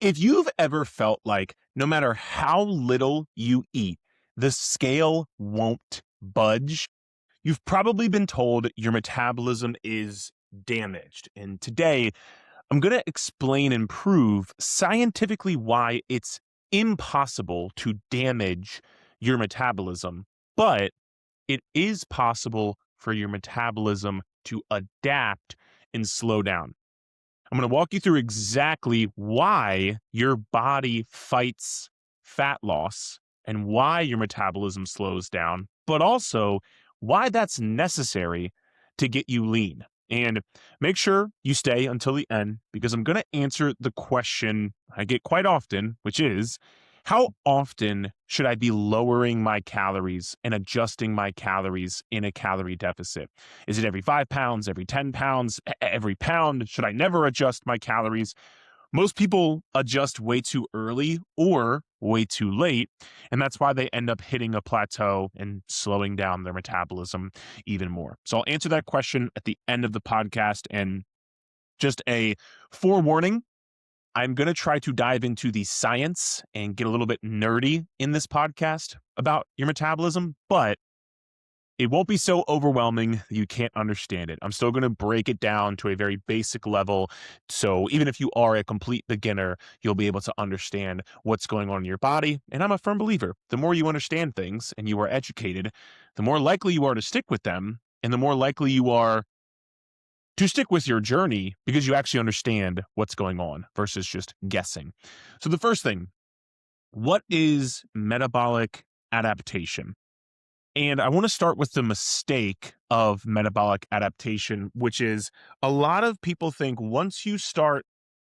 If you've ever felt like no matter how little you eat, the scale won't budge, you've probably been told your metabolism is damaged. And today, I'm going to explain and prove scientifically why it's impossible to damage your metabolism, but it is possible for your metabolism to adapt and slow down. I'm going to walk you through exactly why your body fights fat loss and why your metabolism slows down, but also why that's necessary to get you lean. And make sure you stay until the end because I'm going to answer the question I get quite often, which is how often should I be lowering my calories and adjusting my calories in a calorie deficit? Is it every 5 pounds, every 10 pounds, every pound? Should I never adjust my calories? Most people adjust way too early or way too late, and that's why they end up hitting a plateau and slowing down their metabolism even more. So I'll answer that question at the end of the podcast. And just a forewarning, I'm going to try to dive into the science and get a little bit nerdy in this podcast about your metabolism, but it won't be so overwhelming that you can't understand it. I'm still going to break it down to a very basic level. So even if you are a complete beginner, you'll be able to understand what's going on in your body. And I'm a firm believer, the more you understand things and you are educated, the more likely you are to stick with them and the more likely you are to stick with your journey because you actually understand what's going on versus just guessing. So the first thing, what is metabolic adaptation? And I want to start with the mistake of metabolic adaptation, which is a lot of people think once you start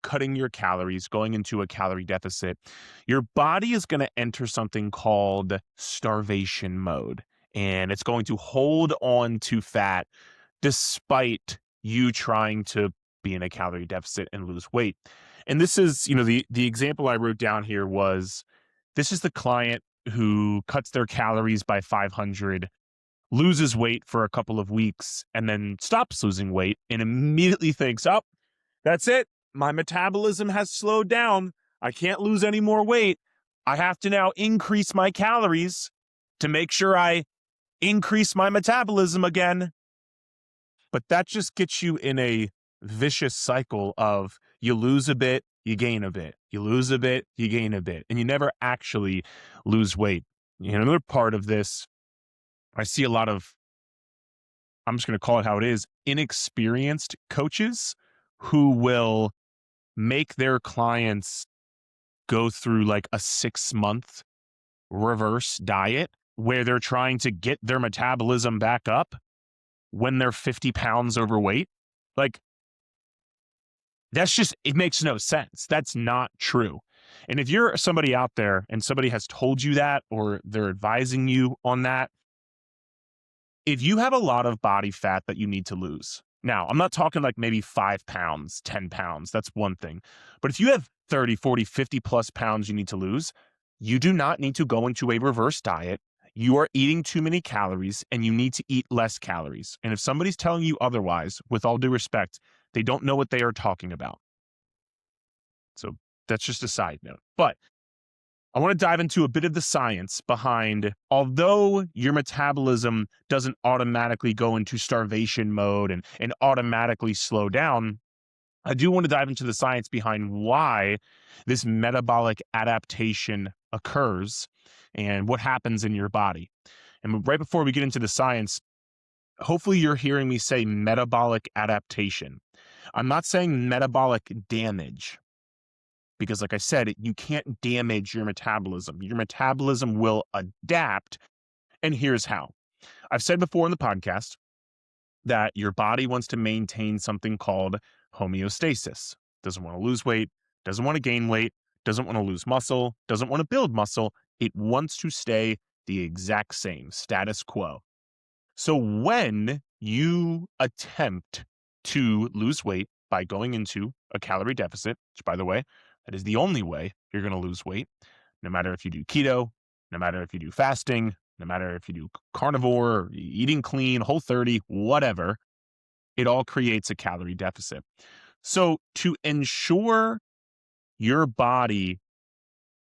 cutting your calories, going into a calorie deficit, your body is going to enter something called starvation mode. And it's going to hold on to fat despite you trying to be in a calorie deficit and lose weight. And this is, the example I wrote down here was this is the client who cuts their calories by 500, loses weight for a couple of weeks, and then stops losing weight and immediately thinks, oh, that's it. My metabolism has slowed down. I can't lose any more weight. I have to now increase my calories to make sure I increase my metabolism again. But that just gets you in a vicious cycle of you lose a bit, you gain a bit. You lose a bit, you gain a bit. And you never actually lose weight. Another part of this, I see a lot of, I'm just going to call it how it is, inexperienced coaches who will make their clients go through like a 6-month reverse diet where they're trying to get their metabolism back up when they're 50 pounds overweight. Like, it makes no sense. That's not true. And if you're somebody out there and somebody has told you that or they're advising you on that, if you have a lot of body fat that you need to lose, now I'm not talking like maybe 5 pounds, 10 pounds, that's one thing. But if you have 30, 40, 50 plus pounds you need to lose, you do not need to go into a reverse diet. You are eating too many calories and you need to eat less calories. And if somebody's telling you otherwise, with all due respect, they don't know what they are talking about. So that's just a side note. But I want to dive into a bit of the science behind, although your metabolism doesn't automatically go into starvation mode and automatically slow down, I do want to dive into the science behind why this metabolic adaptation occurs and what happens in your body. And right before we get into the science, hopefully you're hearing me say metabolic adaptation. I'm not saying metabolic damage because, like I said, you can't damage your metabolism. Your metabolism will adapt, and here's how. I've said before in the podcast that your body wants to maintain something called homeostasis. Doesn't want to lose weight, doesn't want to gain weight, doesn't want to lose muscle, doesn't want to build muscle. It wants to stay the exact same, status quo. So when you attempt to lose weight by going into a calorie deficit, which, by the way, that is the only way you're going to lose weight, no matter if you do keto, no matter if you do fasting, no matter if you do carnivore, or eating clean, Whole30, whatever, it all creates a calorie deficit. So to ensure your body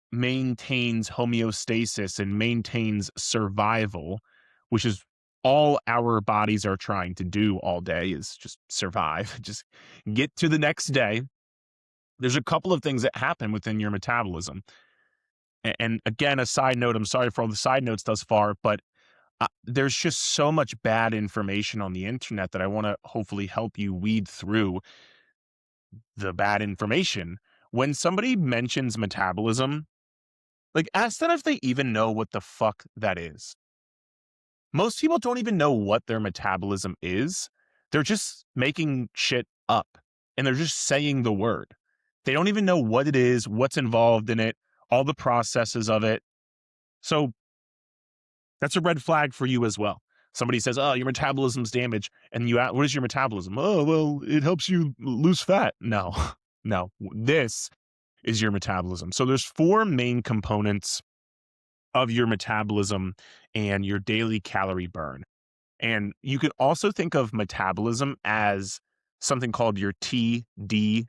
maintains homeostasis and maintains survival, which is all our bodies are trying to do all day is just survive, just get to the next day. There's a couple of things that happen within your metabolism. And again, a side note, I'm sorry for all the side notes thus far, but there's just so much bad information on the internet that I want to hopefully help you weed through the bad information. When somebody mentions metabolism, like ask them if they even know what the fuck that is. Most people don't even know what their metabolism is. They're just making shit up and they're just saying the word. They don't even know what it is, what's involved in it, all the processes of it. So that's a red flag for you as well. Somebody says, "Oh, your metabolism's damaged," and you ask, "What is your metabolism?" "Oh, well, it helps you lose fat." No, no, this is your metabolism. So there's four main components of your metabolism and your daily calorie burn. And you can also think of metabolism as something called your TDEE,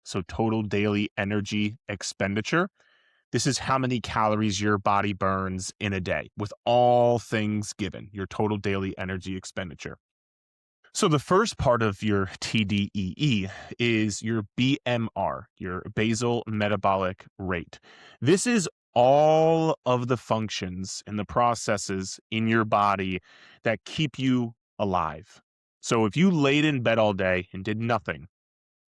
so total daily energy expenditure. This is how many calories your body burns in a day with all things given, your total daily energy expenditure. So the first part of your TDEE is your BMR, your basal metabolic rate. This is all of the functions and the processes in your body that keep you alive. So if you laid in bed all day and did nothing,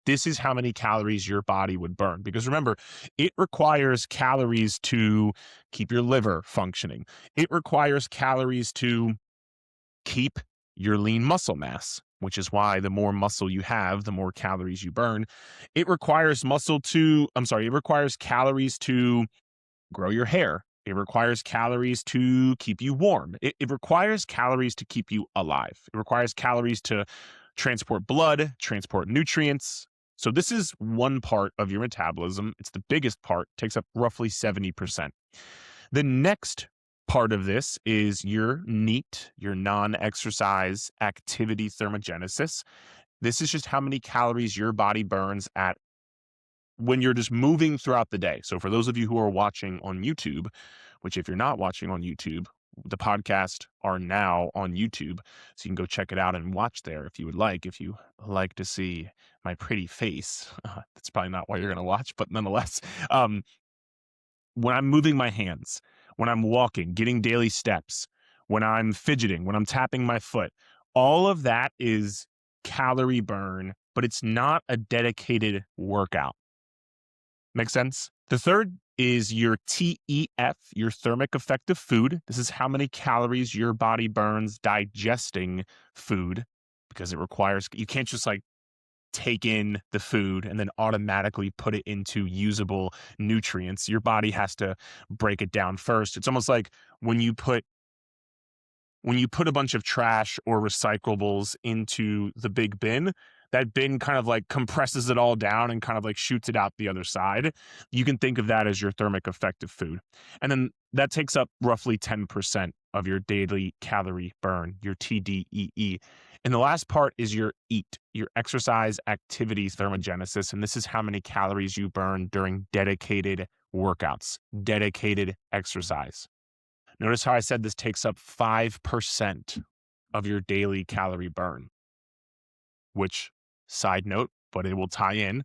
this is how many calories your body would burn. Because remember, it requires calories to keep your liver functioning. It requires calories to keep your lean muscle mass, which is why the more muscle you have, the more calories you burn. It requires it requires calories to grow your hair. It requires calories to keep you warm. It requires calories to keep you alive. It requires calories to transport blood, transport nutrients. So this is one part of your metabolism. It's the biggest part, takes up roughly 70%. The next part of this is your NEAT, your non-exercise activity thermogenesis. This is just how many calories your body burns at when you're just moving throughout the day. So for those of you who are watching on YouTube, which if you're not watching on YouTube, the podcast are now on YouTube. So you can go check it out and watch there if you would like. If you like to see my pretty face, that's probably not why you're going to watch, but nonetheless, when I'm moving my hands, when I'm walking, getting daily steps, when I'm fidgeting, when I'm tapping my foot, all of that is calorie burn, but it's not a dedicated workout. Make sense? The third is your TEF, your thermic effective food. This is how many calories your body burns digesting food because it requires, you can't just like take in the food and then automatically put it into usable nutrients. Your body has to break it down first. It's almost like when you put a bunch of trash or recyclables into the big bin, that bin kind of like compresses it all down and kind of like shoots it out the other side. You can think of that as your thermic effective food. And then that takes up roughly 10% of your daily calorie burn, your TDEE. And the last part is your EAT, your exercise activity thermogenesis. And this is how many calories you burn during dedicated workouts, dedicated exercise. Notice how I said this takes up 5% of your daily calorie burn, which, side note, but it will tie in.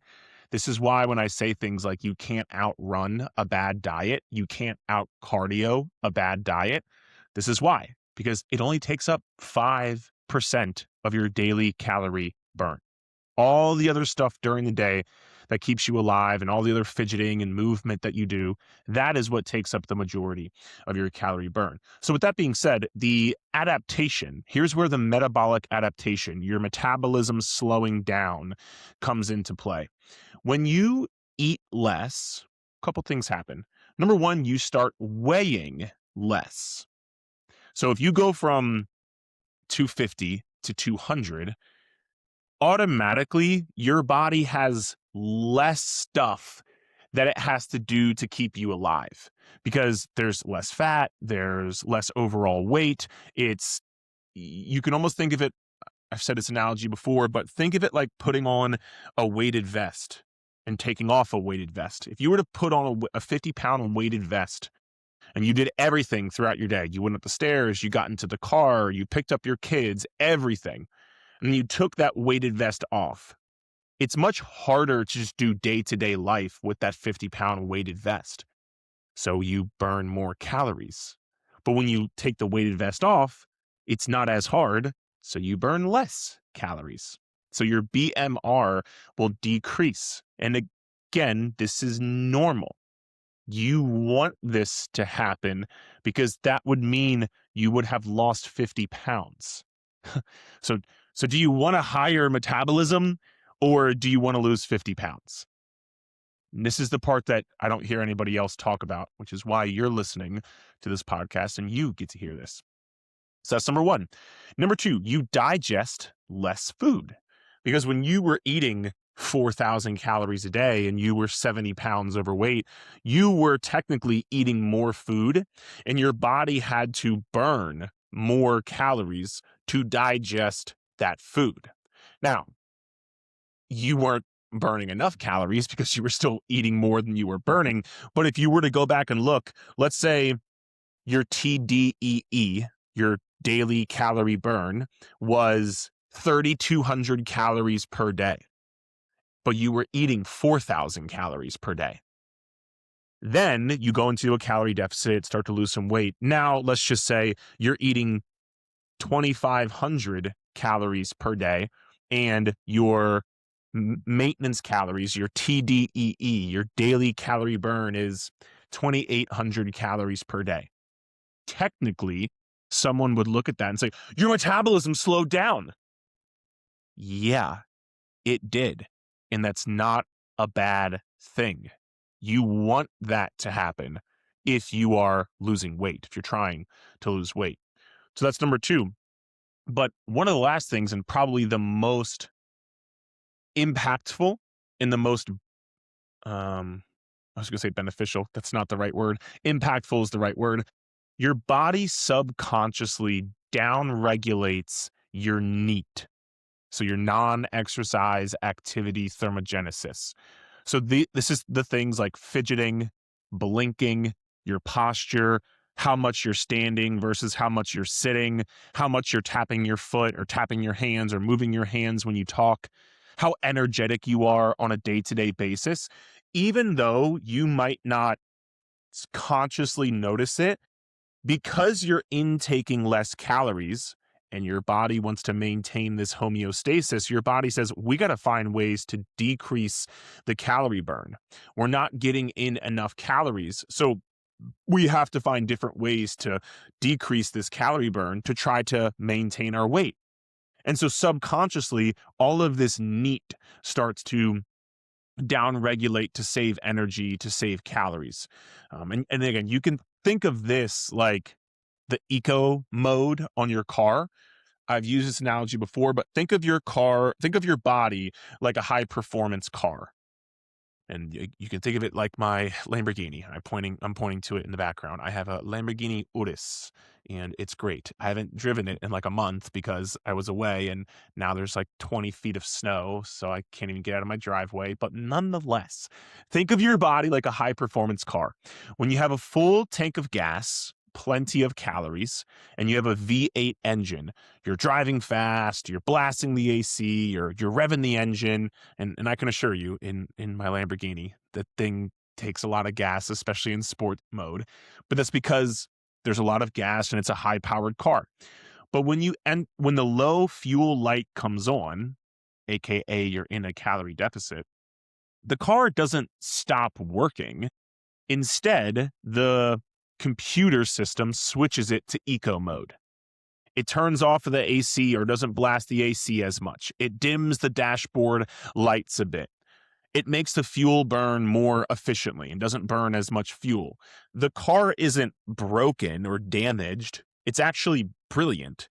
This is why when I say things like you can't outrun a bad diet, you can't out cardio a bad diet. This is why, because it only takes up 5% of your daily calorie burn. All the other stuff during the day that keeps you alive and all the other fidgeting and movement that you do, that is what takes up the majority of your calorie burn. So with that being said, the adaptation, here's where the metabolic adaptation, your metabolism slowing down, comes into play. When you eat less, a couple things happen. Number one, you start weighing less. So if you go from 250 to 200, automatically your body has less stuff that it has to do to keep you alive because there's less fat, there's less overall weight. You can almost think of it, I've said this analogy before, but think of it like putting on a weighted vest. and taking off a weighted vest. If you were to put on a 50-pound weighted vest and you did everything throughout your day, you went up the stairs, you got into the car, you picked up your kids, everything, and you took that weighted vest off, it's much harder to just do day-to-day life with that 50-pound weighted vest. So you burn more calories. But when you take the weighted vest off, it's not as hard, so you burn less calories. So your BMR will decrease. And again, this is normal. You want this to happen because that would mean you would have lost 50 pounds. So, so do you want a higher metabolism or do you want to lose 50 pounds? And this is the part that I don't hear anybody else talk about, which is why you're listening to this podcast and you get to hear this. So that's number one. Number two, you digest less food. Because when you were eating 4,000 calories a day and you were 70 pounds overweight, you were technically eating more food and your body had to burn more calories to digest that food. Now, you weren't burning enough calories because you were still eating more than you were burning. But if you were to go back and look, let's say your TDEE, your daily calorie burn, was 3,200 calories per day, but you were eating 4,000 calories per day. Then you go into a calorie deficit, start to lose some weight. Now, let's just say you're eating 2,500 calories per day and your maintenance calories, your TDEE, your daily calorie burn is 2,800 calories per day. Technically, someone would look at that and say, your metabolism slowed down. Yeah, it did. And that's not a bad thing. You want that to happen if you are losing weight, if you're trying to lose weight. So that's number two. But one of the last things, and probably the most impactful and the most, I was going to say beneficial. That's not the right word. Impactful is the right word. Your body subconsciously downregulates your NEAT. So your non-exercise activity thermogenesis. So this is the things like fidgeting, blinking, your posture, how much you're standing versus how much you're sitting, how much you're tapping your foot or tapping your hands or moving your hands when you talk, how energetic you are on a day-to-day basis. Even though you might not consciously notice it, because you're intaking less calories and your body wants to maintain this homeostasis, your body says, we got to find ways to decrease the calorie burn. We're not getting in enough calories. So we have to find different ways to decrease this calorie burn to try to maintain our weight. And so subconsciously, all of this NEAT starts to downregulate to save energy, to save calories. And again, you can think of this like the eco mode on your car. I've used this analogy before, but think of your body like a high performance car. And you can think of it like my Lamborghini. I'm pointing to it in the background. I have a Lamborghini Urus, and it's great. I haven't driven it in like a month because I was away, and now there's like 20 feet of snow, so I can't even get out of my driveway. But nonetheless, think of your body like a high-performance car. When you have a full tank of gas, plenty of calories, and you have a V8 engine, you're driving fast, you're blasting the AC, you're revving the engine, and I can assure you, in my Lamborghini, that thing takes a lot of gas, especially in sport mode. But that's because there's a lot of gas and it's a high-powered car. But when the low fuel light comes on, aka you're in a calorie deficit, the car doesn't stop working. Instead, the computer system switches it to eco mode. It turns off the AC or doesn't blast the AC as much. It dims the dashboard lights a bit. It makes the fuel burn more efficiently and doesn't burn as much fuel. The car isn't broken or damaged. It's actually brilliant.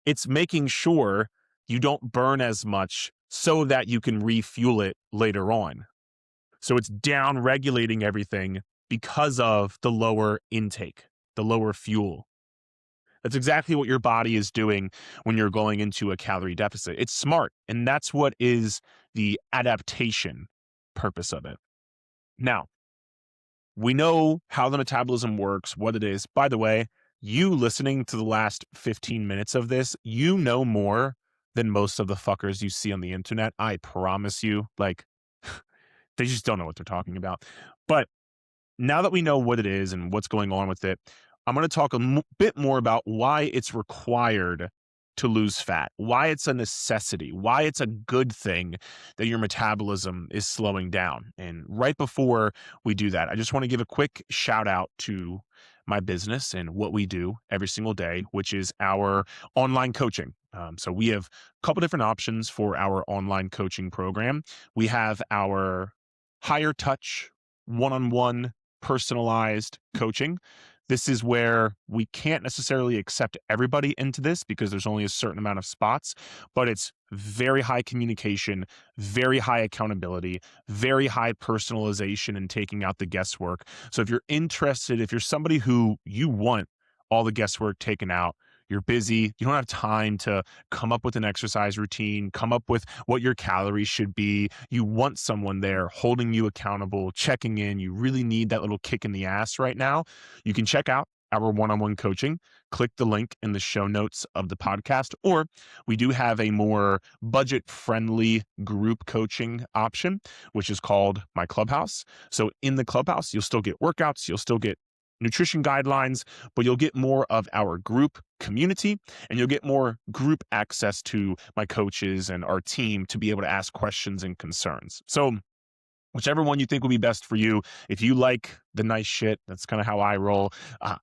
It's making sure you don't burn as much so that you can refuel it later on. So it's down regulating everything because of the lower intake, the lower fuel. That's exactly what your body is doing when you're going into a calorie deficit. It's smart, and that's what is the adaptation purpose of it. Now, we know how the metabolism works, what it is. By the way, you listening to the last 15 minutes of this, you know more than most of the fuckers you see on the internet. I promise you. Like, they just don't know what they're talking about. But now that we know what it is and what's going on with it, I'm going to talk a bit more about why it's required to lose fat, why it's a necessity, why it's a good thing that your metabolism is slowing down. And right before we do that, I just want to give a quick shout out to my business and what we do every single day, which is our online coaching. So we have a couple different options for our online coaching program. We have our higher touch, one-on-one personalized coaching. This is where we can't necessarily accept everybody into this because there's only a certain amount of spots, but it's very high communication, very high accountability, very high personalization and taking out the guesswork. So if you're interested, if you're somebody who you want all the guesswork taken out, you're busy, you don't have time to come up with an exercise routine, come up with what your calories should be. You want someone there holding you accountable, checking in. You really need that little kick in the ass right now. You can check out our one-on-one coaching. Click the link in the show notes of the podcast, or we do have a more budget-friendly group coaching option, which is called my Clubhouse. So in the Clubhouse, you'll still get workouts, you'll still get nutrition guidelines, but you'll get more of our group community and you'll get more group access to my coaches and our team to be able to ask questions and concerns. So whichever one you think will be best for you. If you like the nice shit, that's kind of how I roll.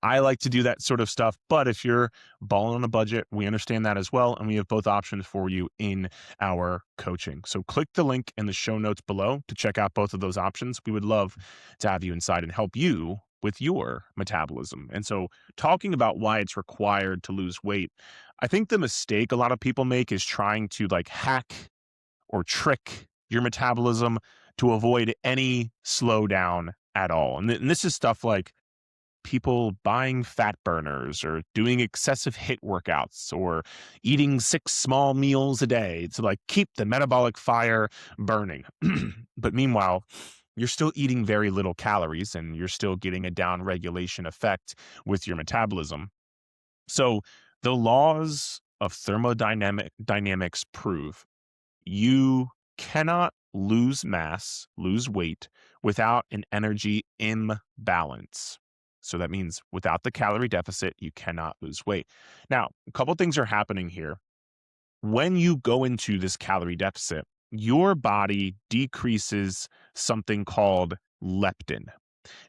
I like to do that sort of stuff. But if you're balling on a budget, we understand that as well. And we have both options for you in our coaching. So click the link in the show notes below to check out both of those options. We would love to have you inside and help you with your metabolism. And so talking about why it's required to lose weight, I think the mistake a lot of people make is trying to like hack or trick your metabolism to avoid any slowdown at all. And this is stuff like people buying fat burners or doing excessive HIIT workouts or eating 6 small meals a day to like keep the metabolic fire burning. But meanwhile, you're still eating very little calories and you're still getting a down regulation effect with your metabolism. So the laws of thermodynamics prove you cannot lose mass, lose weight without an energy imbalance. So that means without the calorie deficit, you cannot lose weight. Now, a couple things are happening here. When you go into this calorie deficit, your body decreases something called leptin.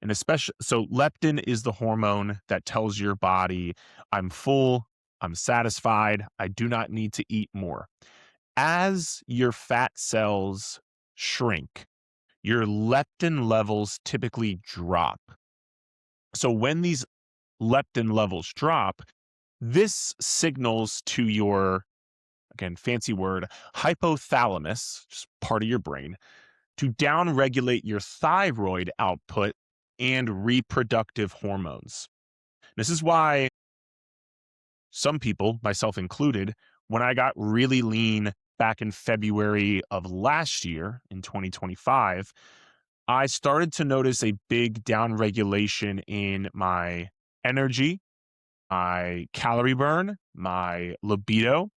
And especially, so leptin is the hormone that tells your body, I'm full, I'm satisfied, I do not need to eat more. As your fat cells shrink, your leptin levels typically drop. So when these leptin levels drop, this signals to your, again, fancy word, hypothalamus, just part of your brain, to downregulate your thyroid output and reproductive hormones. This is why some people, myself included, when I got really lean back in February of last year in 2025, I started to notice a big downregulation in my energy, my calorie burn, my libido,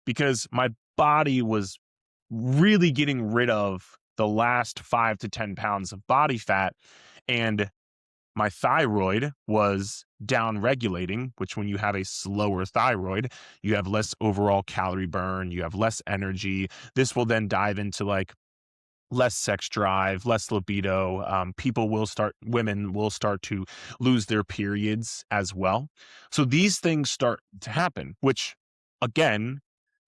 because my body was really getting rid of the last 5 to 10 pounds of body fat. And my thyroid was down regulating, which when you have a slower thyroid, you have less overall calorie burn, you have less energy. This will then dive into like less sex drive, less libido. Women will start to lose their periods as well. So these things start to happen, which again,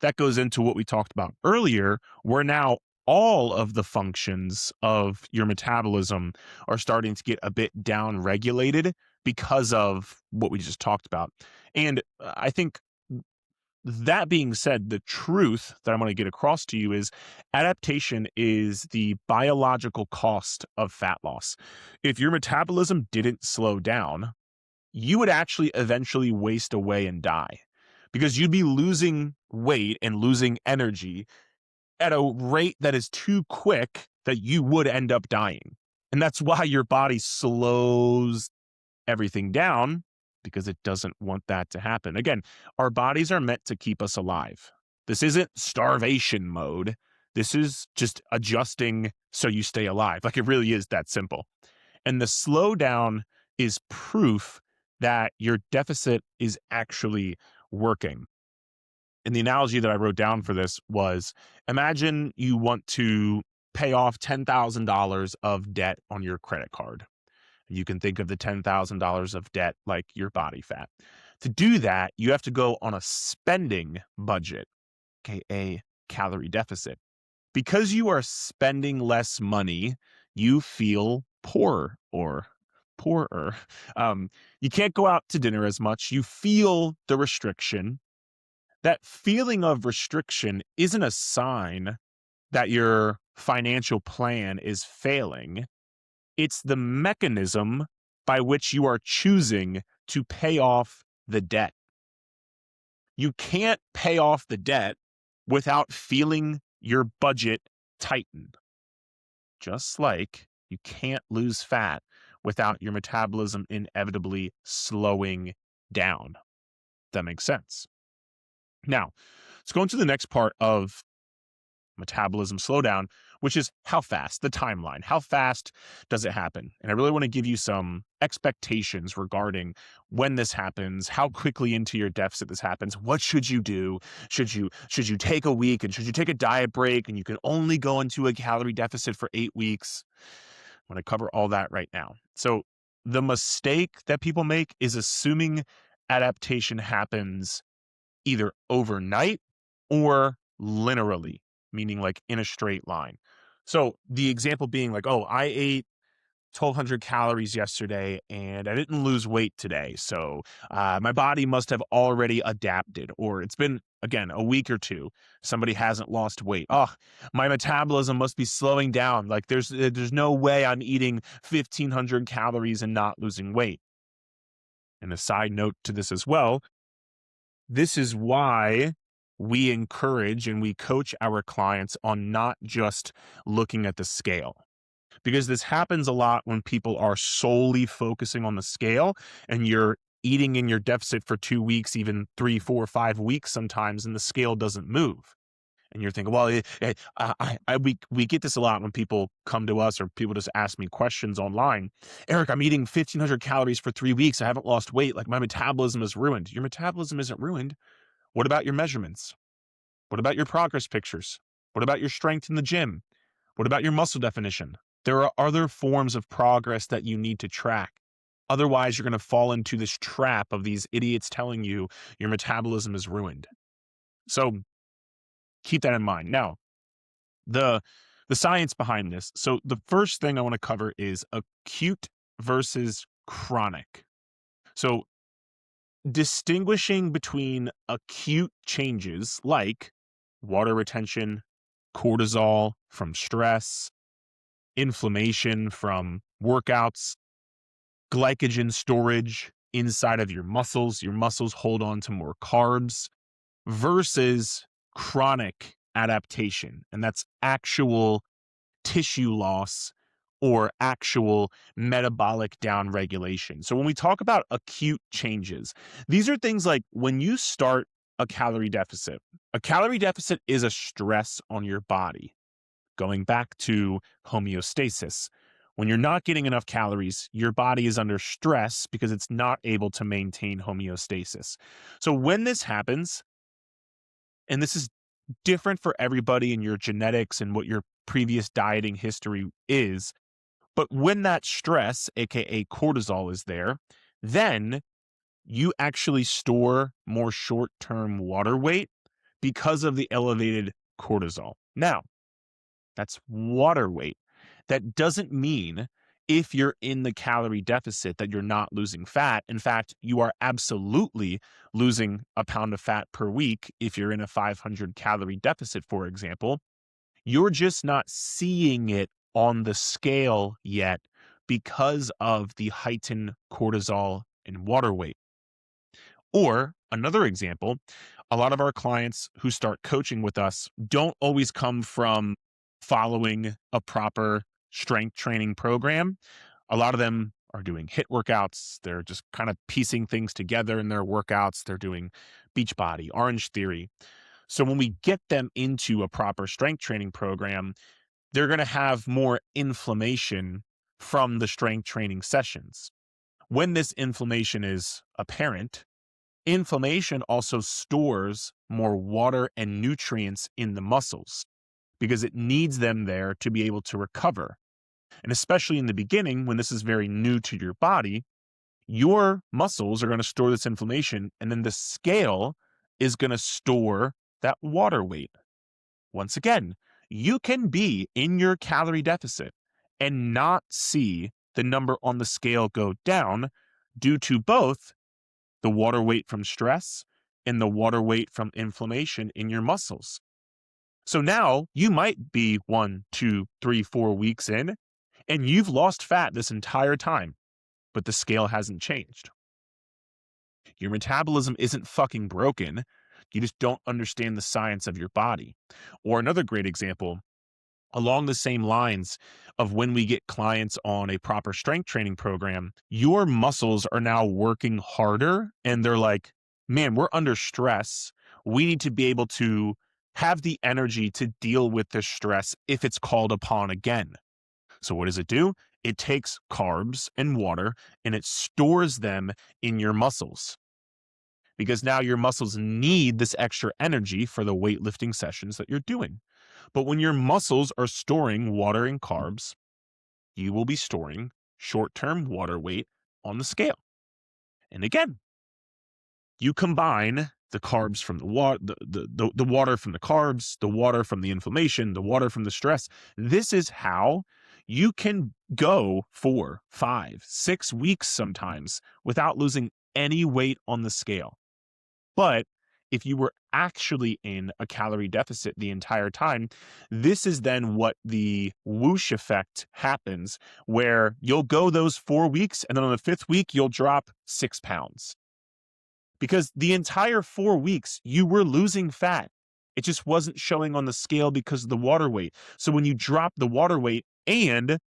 that goes into what we talked about earlier, where now all of the functions of your metabolism are starting to get a bit down regulated because of what we just talked about. And I think that being said, the truth that I'm going to get across to you is adaptation is the biological cost of fat loss. If your metabolism didn't slow down, you would actually eventually waste away and die because you'd be losing weight and losing energy at a rate that is too quick that you would end up dying. And that's why your body slows everything down, because it doesn't want that to happen. Again, our bodies are meant to keep us alive. This isn't starvation mode. This is just adjusting so you stay alive. Like, it really is that simple. And the slowdown is proof that your deficit is actually working. And the analogy that I wrote down for this was, imagine you want to pay off $10,000 of debt on your credit card. You can think of the $10,000 of debt like your body fat. To do that, you have to go on a spending budget, aka calorie deficit. Because you are spending less money, you feel poorer or poorer. You can't go out to dinner as much. You feel the restriction. That feeling of restriction isn't a sign that your financial plan is failing. It's the mechanism by which you are choosing to pay off the debt. You can't pay off the debt without feeling your budget tighten. Just like you can't lose fat without your metabolism inevitably slowing down. That makes sense. Now, let's go into the next part of metabolism slowdown, which is how fast, the timeline. How fast does it happen? And I really want to give you some expectations regarding when this happens, how quickly into your deficit this happens. What should you do? Should you take a week, and should you take a diet break, and you can only go into a calorie deficit for 8 weeks? I'm going to cover all that right now. So the mistake that people make is assuming adaptation happens either overnight or linearly, meaning like in a straight line. So the example being like, oh, I ate 1,200 calories yesterday and I didn't lose weight today. So my body must have already adapted, or it's been, again, a week or two. Somebody hasn't lost weight. Oh, my metabolism must be slowing down. Like there's no way I'm eating 1,500 calories and not losing weight. And a side note to this as well, this is why we encourage and we coach our clients on not just looking at the scale, because this happens a lot when people are solely focusing on the scale and you're eating in your deficit for 2 weeks, even 3, 4, 5 weeks sometimes, and the scale doesn't move. And you're thinking, well, we get this a lot when people come to us or people just ask me questions online. Eric, I'm eating 1,500 calories for 3 weeks. I haven't lost weight. Like my metabolism is ruined. Your metabolism isn't ruined. What about your measurements? What about your progress pictures? What about your strength in the gym? What about your muscle definition? There are other forms of progress that you need to track. Otherwise, you're going to fall into this trap of these idiots telling you your metabolism is ruined. So keep that in mind. Now, the science behind this. So the first thing I want to cover is acute versus chronic. So distinguishing between acute changes like water retention, cortisol from stress, inflammation from workouts, glycogen storage inside of your muscles hold on to more carbs, versus chronic adaptation. And that's actual tissue loss or actual metabolic downregulation. So when we talk about acute changes, these are things like when you start a calorie deficit is a stress on your body. Going back to homeostasis, when you're not getting enough calories, your body is under stress because it's not able to maintain homeostasis. So when this happens, and this is different for everybody in your genetics and what your previous dieting history is, but when that stress, aka cortisol, is there, then you actually store more short-term water weight because of the elevated cortisol. Now, that's water weight. That doesn't mean if you're in the calorie deficit that you're not losing fat. In fact, you are absolutely losing a pound of fat per week if you're in a 500 calorie deficit, for example. You're just not seeing it on the scale yet because of the heightened cortisol and water weight. Or another example, A lot of our clients who start coaching with us don't always come from following a proper strength training program. A lot of them are doing HIIT workouts. They're just kind of piecing things together in their workouts. They're doing Beachbody, Orange Theory. So when we get them into a proper strength training program, they're going to have more inflammation from the strength training sessions. When this inflammation is apparent, inflammation also stores more water and nutrients in the muscles because it needs them there to be able to recover. And especially in the beginning, when this is very new to your body, your muscles are going to store this inflammation, and then the scale is going to store that water weight. Once again, you can be in your calorie deficit and not see the number on the scale go down due to both the water weight from stress and the water weight from inflammation in your muscles. So now you might be 1, 2, 3, 4 weeks in, and you've lost fat this entire time, but the scale hasn't changed. Your metabolism isn't fucking broken. You just don't understand the science of your body. Or another great example, along the same lines of when we get clients on a proper strength training program, your muscles are now working harder and they're like, man, we're under stress. We need to be able to have the energy to deal with this stress if it's called upon again. So what does it do? It takes carbs and water and it stores them in your muscles, because now your muscles need this extra energy for the weightlifting sessions that you're doing. But when your muscles are storing water and carbs, you will be storing short-term water weight on the scale. And again, you combine the carbs from the water, the water from the carbs, the water from the inflammation, the water from the stress. This is how you can go 4, 5, 6 weeks sometimes without losing any weight on the scale. But if you were actually in a calorie deficit the entire time, this is then what the whoosh effect happens, where you'll go those 4 weeks and then on the 5th week, you'll drop 6 pounds. Because the entire 4 weeks, you were losing fat. It just wasn't showing on the scale because of the water weight. So when you drop the water weight and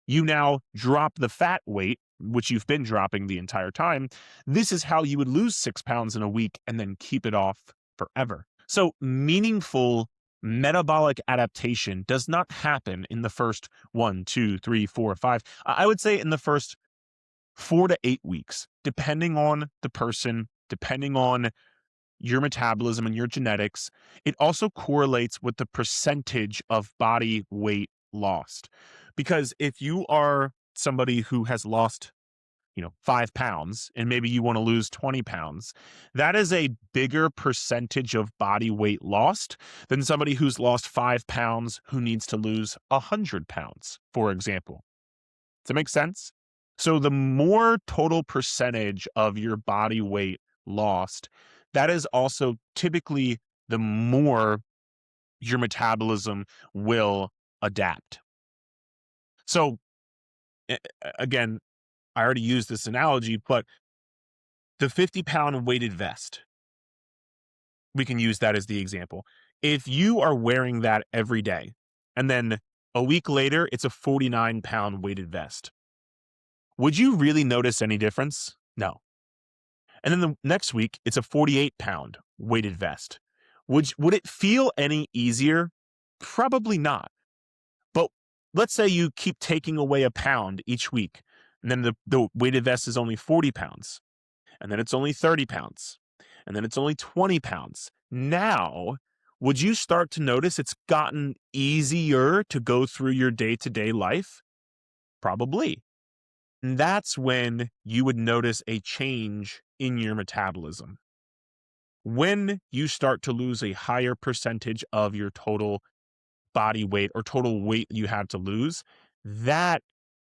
you now drop the fat weight, which you've been dropping the entire time, this is how you would lose 6 pounds in a week and then keep it off forever. So meaningful metabolic adaptation does not happen in the first 1, 2, 3, 4, 5. I would say in the first 4 to 8 weeks, depending on the person, depending on your metabolism and your genetics. It also correlates with the percentage of body weight lost. Because if you are somebody who has lost, 5 pounds and maybe you want to lose 20 pounds, that is a bigger percentage of body weight lost than somebody who's lost 5 pounds who needs to lose 100 pounds, for example. Does that make sense? So the more total percentage of your body weight lost, that is also typically the more your metabolism will adapt. So again, I already used this analogy, but the 50-pound weighted vest, we can use that as the example. If you are wearing that every day and then a week later, it's a 49-pound weighted vest, would you really notice any difference? No. And then the next week, it's a 48-pound weighted vest. Would it feel any easier? Probably not. But let's say you keep taking away a pound each week, and then the weighted vest is only 40 pounds, and then it's only 30 pounds, and then it's only 20 pounds. Now, would you start to notice it's gotten easier to go through your day-to-day life? Probably. And that's when you would notice a change in your metabolism. When you start to lose a higher percentage of your total body weight or total weight you have to lose, that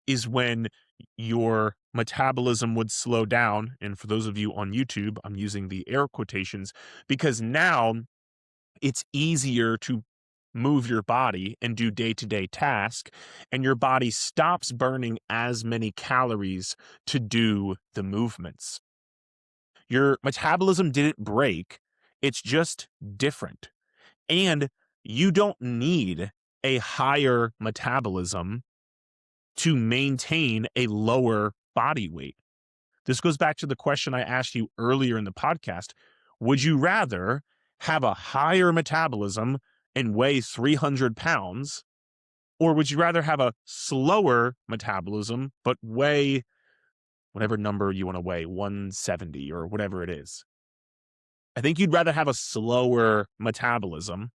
is when your metabolism would slow down. And for those of you on YouTube, I'm using the air quotations because now it's easier to move your body and do day-to-day tasks, and your body stops burning as many calories to do the movements. Your metabolism didn't break. It's just different. And you don't need a higher metabolism to maintain a lower body weight. This goes back to the question I asked you earlier in the podcast. Would you rather have a higher metabolism and weigh 300 pounds, or would you rather have a slower metabolism but weigh whatever number you want to weigh, 170 or whatever it is? I think you'd rather have a slower metabolism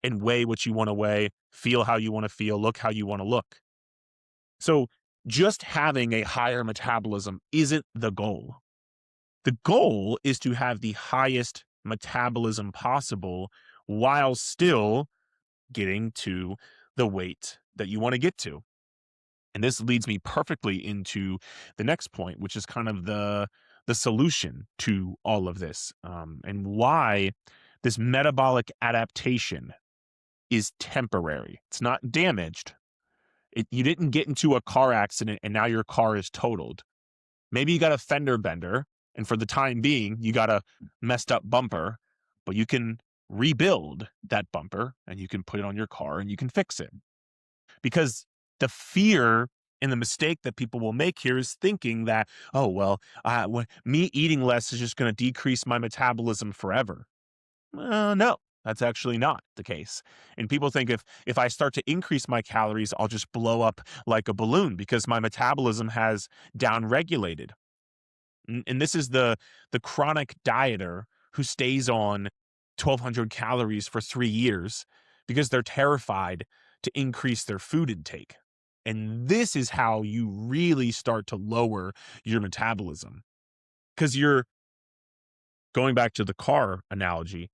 and weigh what you want to weigh, feel how you want to feel, look how you want to look. So just having a higher metabolism isn't the goal. The goal is to have the highest metabolism possible while still getting to the weight that you want to get to. And this leads me perfectly into the next point, which is kind of the solution to all of this, and why this metabolic adaptation is temporary. It's not damaged. You didn't get into a car accident and now your car is totaled. Maybe you got a fender bender, and for the time being, you got a messed up bumper, but you can rebuild that bumper and you can put it on your car and you can fix it. Because the fear and the mistake that people will make here is thinking that, oh, well, me eating less is just going to decrease my metabolism forever. No, that's actually not the case. And people think if I start to increase my calories, I'll just blow up like a balloon because my metabolism has downregulated. And this is the chronic dieter who stays on 1,200 calories for 3 years because they're terrified to increase their food intake. And this is how you really start to lower your metabolism. Because you're going back to the car analogy,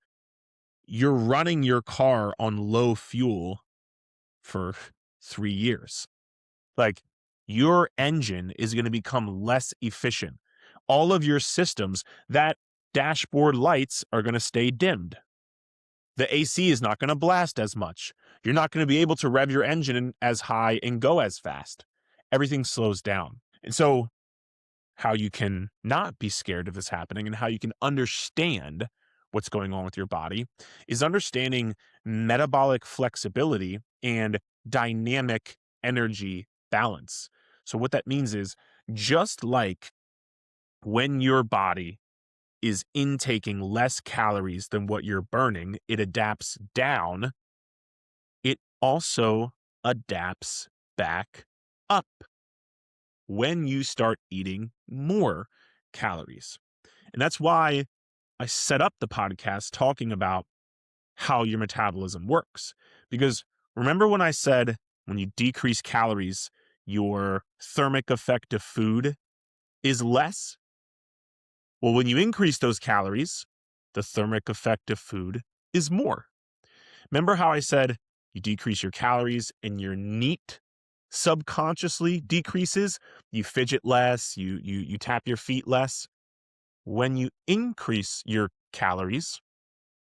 you're running your car on low fuel for 3 years. Like, your engine is going to become less efficient. All of your systems, that dashboard lights are going to stay dimmed. The AC is not going to blast as much. You're not going to be able to rev your engine as high and go as fast. Everything slows down. And so how you can not be scared of this happening and how you can understand what's going on with your body is understanding metabolic flexibility and dynamic energy balance. So what that means is, just like when your body is intaking less calories than what you're burning, it adapts down. It also adapts back up when you start eating more calories. And that's why I set up the podcast talking about how your metabolism works. Because remember when I said when you decrease calories, your thermic effect of food is less? Well, when you increase those calories, the thermic effect of food is more. Remember how I said you decrease your calories and your NEAT subconsciously decreases? You fidget less, you tap your feet less. When you increase your calories,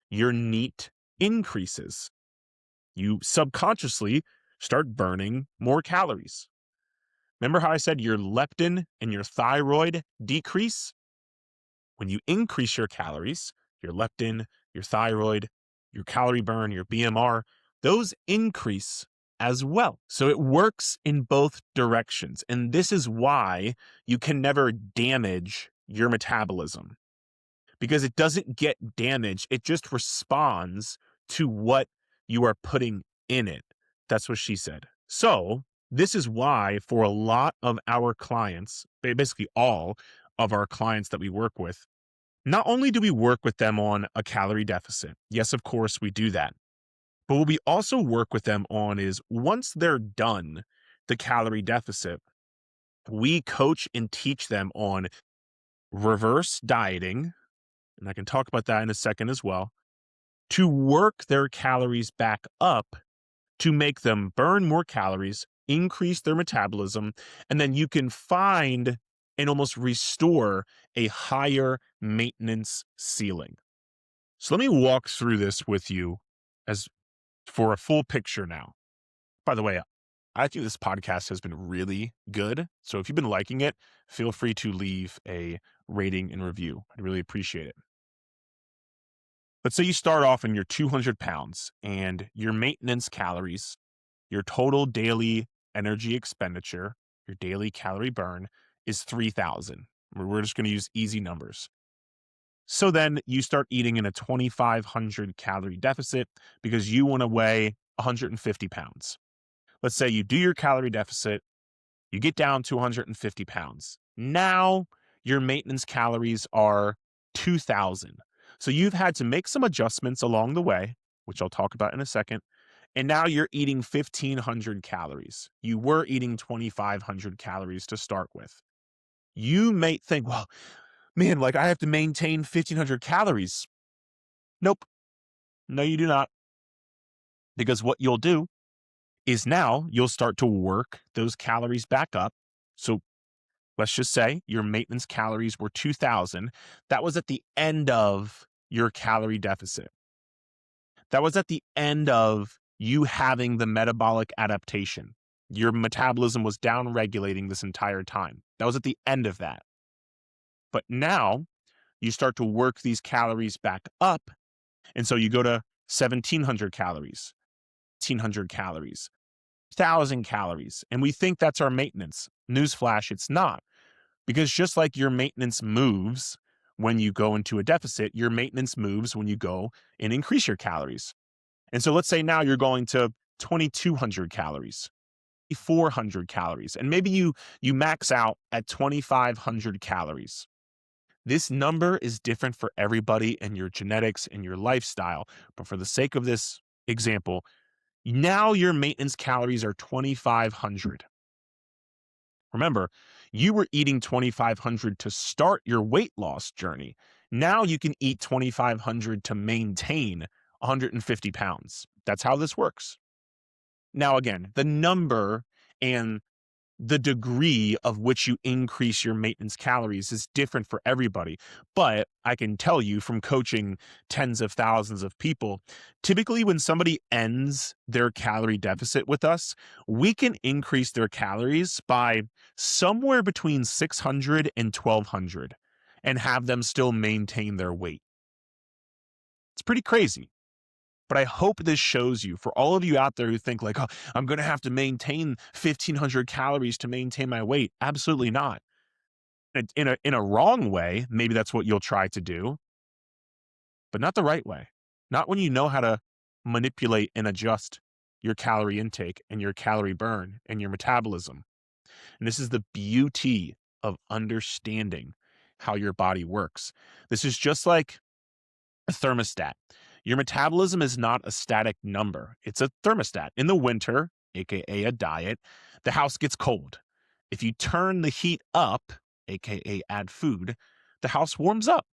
your NEAT increases. You subconsciously start burning more calories. Remember how I said your leptin and your thyroid decrease? When you increase your calories, your leptin, your thyroid, your calorie burn, your BMR, those increase as well. So it works in both directions. And this is why you can never damage your metabolism, because it doesn't get damaged. It just responds to what you are putting in it. That's what she said. So this is why for a lot of our clients, basically all of our clients that we work with, not only do we work with them on a calorie deficit, yes, of course we do that, but what we also work with them on is once they're done the calorie deficit, we coach and teach them on reverse dieting, and I can talk about that in a second as well, to work their calories back up to make them burn more calories, increase their metabolism, and then you can find and almost restore a higher maintenance ceiling. So let me walk through this with you as for a full picture now. By the way, I think this podcast has been really good. So if you've been liking it, feel free to leave a rating and review. I'd really appreciate it. Let's say you start off and you're 200 pounds and your maintenance calories, your total daily energy expenditure, your daily calorie burn is 3,000. We're just going to use easy numbers. So then you start eating in a 2,500 calorie deficit because you want to weigh 150 pounds. Let's say you do your calorie deficit, you get down to 150 pounds. Now your maintenance calories are 2,000. So you've had to make some adjustments along the way, which I'll talk about in a second. And now you're eating 1,500 calories. You were eating 2,500 calories to start with. You may think, well, man, like I have to maintain 1,500 calories. Nope. No, you do not. Because what you'll do is now you'll start to work those calories back up. So let's just say your maintenance calories were 2,000. That was at the end of your calorie deficit. That was at the end of you having the metabolic adaptation. Your metabolism was down regulating this entire time. That was at the end of that. But now you start to work these calories back up. And so you go to 1,700 calories, 1,500 calories, 1,000 calories. And we think that's our maintenance. Newsflash, it's not. Because just like your maintenance moves when you go into a deficit, your maintenance moves when you go and increase your calories. And so let's say now you're going to 2,200 calories, 400 calories, and maybe you max out at 2,500 calories. This number is different for everybody and your genetics and your lifestyle. But for the sake of this example, now your maintenance calories are 2,500. Remember, you were eating 2,500 to start your weight loss journey. Now you can eat 2,500 to maintain 150 pounds. That's how this works. Now, again, the number and the degree of which you increase your maintenance calories is different for everybody. But I can tell you from coaching tens of thousands of people, typically when somebody ends their calorie deficit with us, we can increase their calories by somewhere between 600 and 1,200 and have them still maintain their weight. It's pretty crazy. But I hope this shows you, for all of you out there who think like, oh, I'm going to have to maintain 1,500 calories to maintain my weight. Absolutely not. In a wrong way, maybe that's what you'll try to do, but not the right way. Not when you know how to manipulate and adjust your calorie intake and your calorie burn and your metabolism. And this is the beauty of understanding how your body works. This is just like a thermostat. Your metabolism is not a static number. It's a thermostat. In the winter, aka a diet, the house gets cold. If you turn the heat up, aka add food, the house warms up.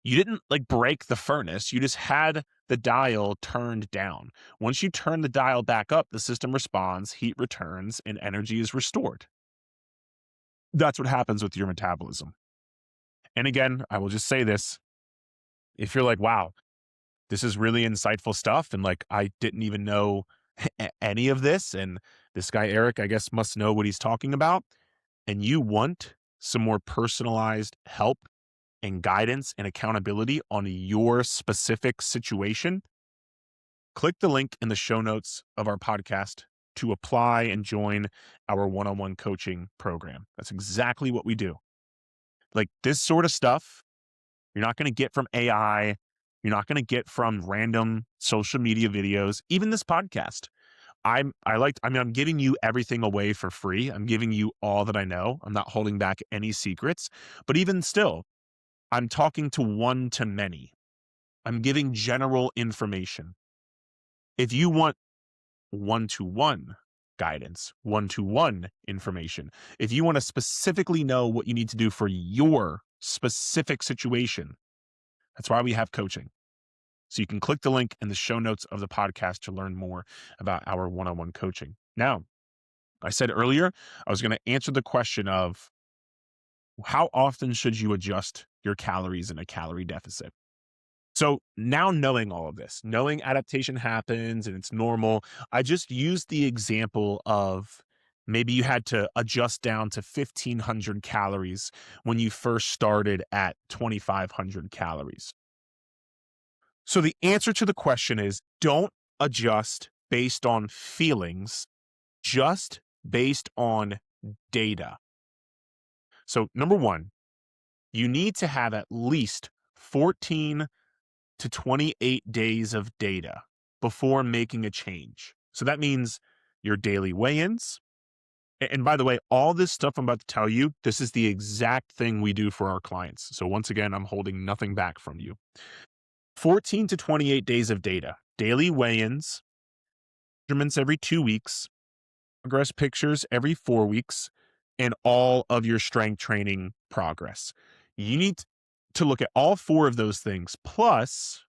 You didn't like break the furnace. You just had the dial turned down. Once you turn the dial back up, the system responds, heat returns, and energy is restored. That's what happens with your metabolism. And again, I will just say this. If you're like, wow, this is really insightful stuff, and like I didn't even know any of this, and this guy Eric, I guess, must know what he's talking about, and you want some more personalized help and guidance and accountability on your specific situation, click the link in the show notes of our podcast to apply and join our one-on-one coaching program. That's exactly what we do. Like this sort of stuff, you're not going to get from AI. You're not going to get from random social media videos, even this podcast. I'm giving you everything away for free. I'm giving you all that I know. I'm not holding back any secrets, but even still, I'm talking to one to many. I'm giving general information. If you want one-to-one guidance, one-to-one information, if you want to specifically know what you need to do for your specific situation, that's why we have coaching. So you can click the link in the show notes of the podcast to learn more about our one-on-one coaching. Now, I said earlier, I was going to answer the question of how often should you adjust your calories in a calorie deficit? So now knowing all of this, knowing adaptation happens and it's normal, I just used the example of maybe you had to adjust down to 1,500 calories when you first started at 2,500 calories. So the answer to the question is don't adjust based on feelings, just based on data. So number one, you need to have at least 14 to 28 days of data before making a change. So that means your daily weigh-ins. And by the way, all this stuff I'm about to tell you, this is the exact thing we do for our clients. So once again, I'm holding nothing back from you. 14 to 28 days of data, daily weigh-ins, measurements every 2 weeks, progress pictures every 4 weeks, and all of your strength training progress. You need to look at all 4 of those things, plus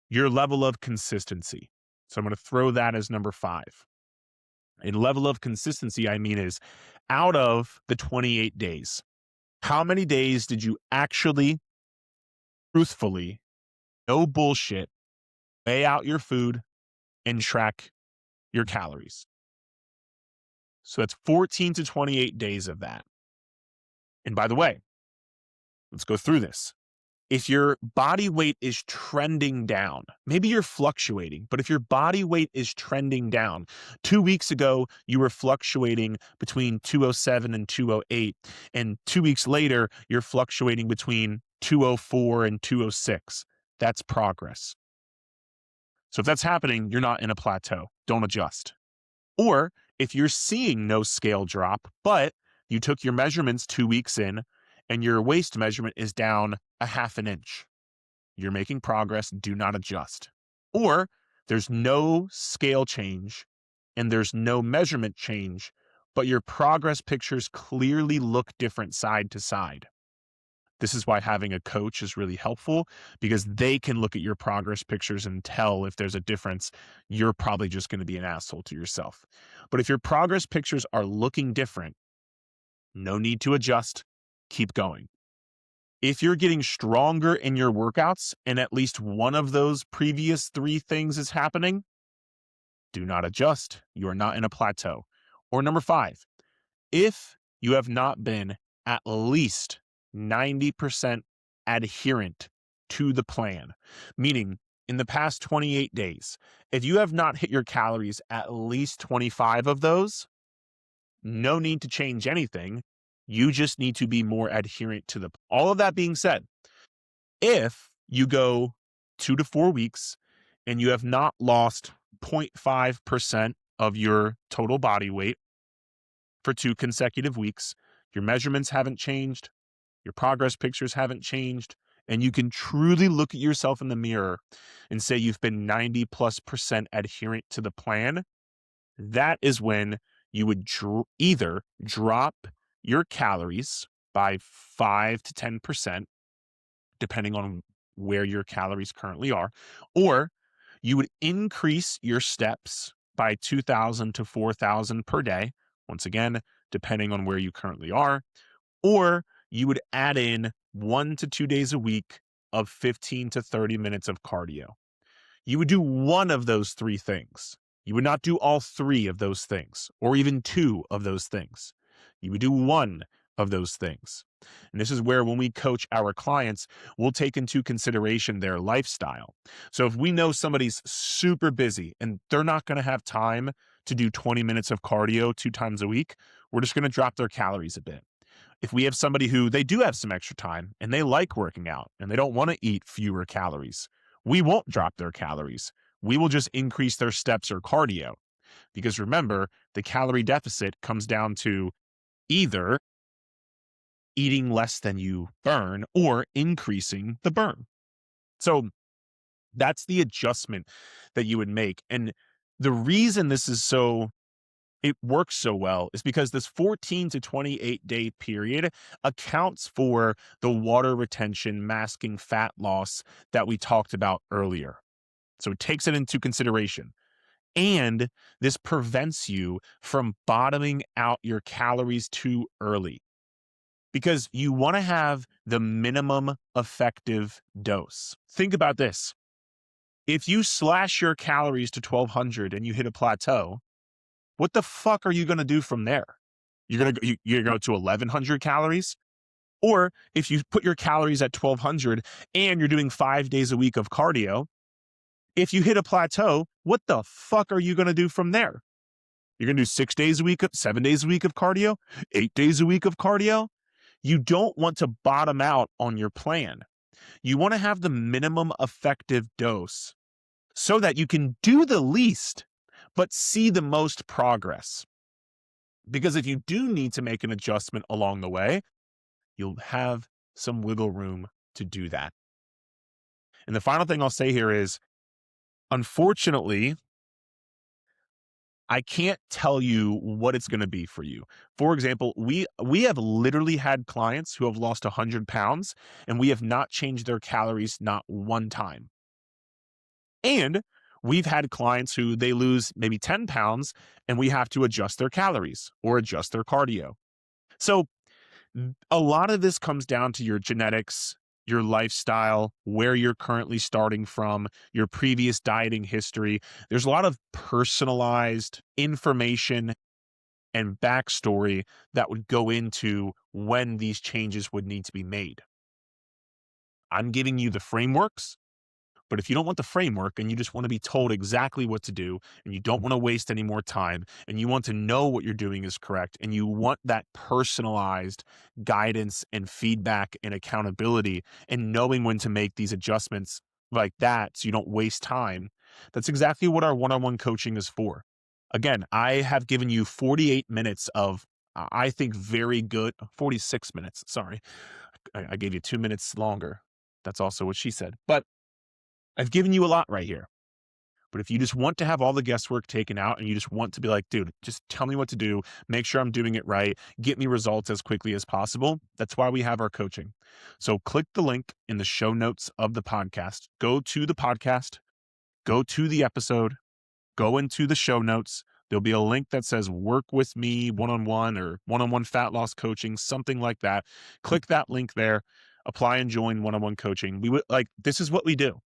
your level of consistency. So I'm going to throw that as number 5. And level of consistency, I mean, is out of the 28 days, how many days did you actually, truthfully, no bullshit, weigh out your food and track your calories? So that's 14 to 28 days of that. And by the way, let's go through this. If your body weight is trending down, maybe you're fluctuating, but if your body weight is trending down, 2 weeks ago, you were fluctuating between 207 and 208, and 2 weeks later, you're fluctuating between 204 and 206. That's progress. So if that's happening, you're not in a plateau. Don't adjust. Or if you're seeing no scale drop, but you took your measurements 2 weeks in and your waist measurement is down a half an inch, you're making progress. Do not adjust. Or there's no scale change and there's no measurement change, but your progress pictures clearly look different side to side. This is why having a coach is really helpful, because they can look at your progress pictures and tell if there's a difference. You're probably just going to be an asshole to yourself. But if your progress pictures are looking different, no need to adjust. Keep going. If you're getting stronger in your workouts and at least one of those previous 3 things is happening, do not adjust. You are not in a plateau. Or number 5, if you have not been at least 90% adherent to the plan, meaning in the past 28 days, if you have not hit your calories at least 25 of those, no need to change anything. You just need to be more adherent to all of that being said, if you go 2 to 4 weeks and you have not lost 0.5% of your total body weight for 2 consecutive weeks, your measurements haven't changed, your progress pictures haven't changed, and you can truly look at yourself in the mirror and say you've been 90+% adherent to the plan, that is when you would either drop your calories by 5 to 10%, depending on where your calories currently are, or you would increase your steps by 2,000 to 4,000 per day, once again, depending on where you currently are, or you would add in 1 to 2 days a week of 15 to 30 minutes of cardio. You would do one of those 3 things. You would not do all 3 of those things, or even 2 of those things. You would do one of those things. And this is where, when we coach our clients, we'll take into consideration their lifestyle. So if we know somebody's super busy and they're not going to have time to do 20 minutes of cardio 2 times a week, we're just going to drop their calories a bit. If we have somebody who they do have some extra time and they like working out and they don't want to eat fewer calories, we won't drop their calories. We will just increase their steps or cardio. Because remember, the calorie deficit comes down to either eating less than you burn or increasing the burn. So that's the adjustment that you would make. And the reason it works so well is because this 14 to 28 day period accounts for the water retention, masking fat loss that we talked about earlier. So it takes it into consideration. And this prevents you from bottoming out your calories too early, because you want to have the minimum effective dose. Think about this. If you slash your calories to 1,200 and you hit a plateau, what the fuck are you going to do from there? You're going to go to 1,100 calories? Or if you put your calories at 1200 and you're doing 5 days a week of cardio, if you hit a plateau, what the fuck are you going to do from there? You're going to do 6 days a week, 7 days a week of cardio, 8 days a week of cardio. You don't want to bottom out on your plan. You want to have the minimum effective dose so that you can do the least, but see the most progress. Because if you do need to make an adjustment along the way, you'll have some wiggle room to do that. And the final thing I'll say here is, unfortunately, I can't tell you what it's going to be for you. For example, we have literally had clients who have lost 100 pounds and we have not changed their calories not one time. And we've had clients who they lose maybe 10 pounds and we have to adjust their calories or adjust their cardio. So a lot of this comes down to your genetics, your lifestyle, where you're currently starting from, your previous dieting history. There's a lot of personalized information and backstory that would go into when these changes would need to be made. I'm giving you the frameworks. But if you don't want the framework and you just want to be told exactly what to do and you don't want to waste any more time and you want to know what you're doing is correct and you want that personalized guidance and feedback and accountability and knowing when to make these adjustments like that so you don't waste time, that's exactly what our one-on-one coaching is for. Again, I have given you 48 minutes of, I think, very good, 46 minutes. Sorry. I gave you 2 minutes longer. That's also what she said. But I've given you a lot right here. But if you just want to have all the guesswork taken out and you just want to be like, dude, just tell me what to do, make sure I'm doing it right, get me results as quickly as possible, that's why we have our coaching. So click the link in the show notes of the podcast. Go to the podcast, go to the episode, go into the show notes. There'll be a link that says work with me one-on-one or one-on-one fat loss coaching, something like that. Click that link there, apply and join one-on-one coaching. This is what we do.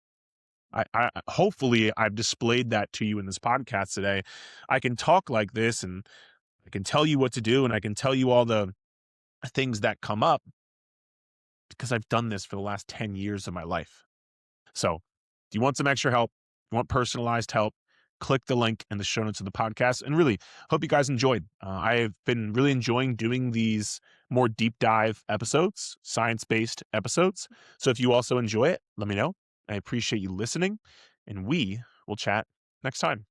I hopefully I've displayed that to you in this podcast today. I can talk like this and I can tell you what to do and I can tell you all the things that come up because I've done this for the last 10 years of my life. So do you want some extra help? You want personalized help? Click the link in the show notes of the podcast. And really hope you guys enjoyed. I've been really enjoying doing these more deep dive episodes, science-based episodes. So if you also enjoy it, let me know. I appreciate you listening, and we will chat next time.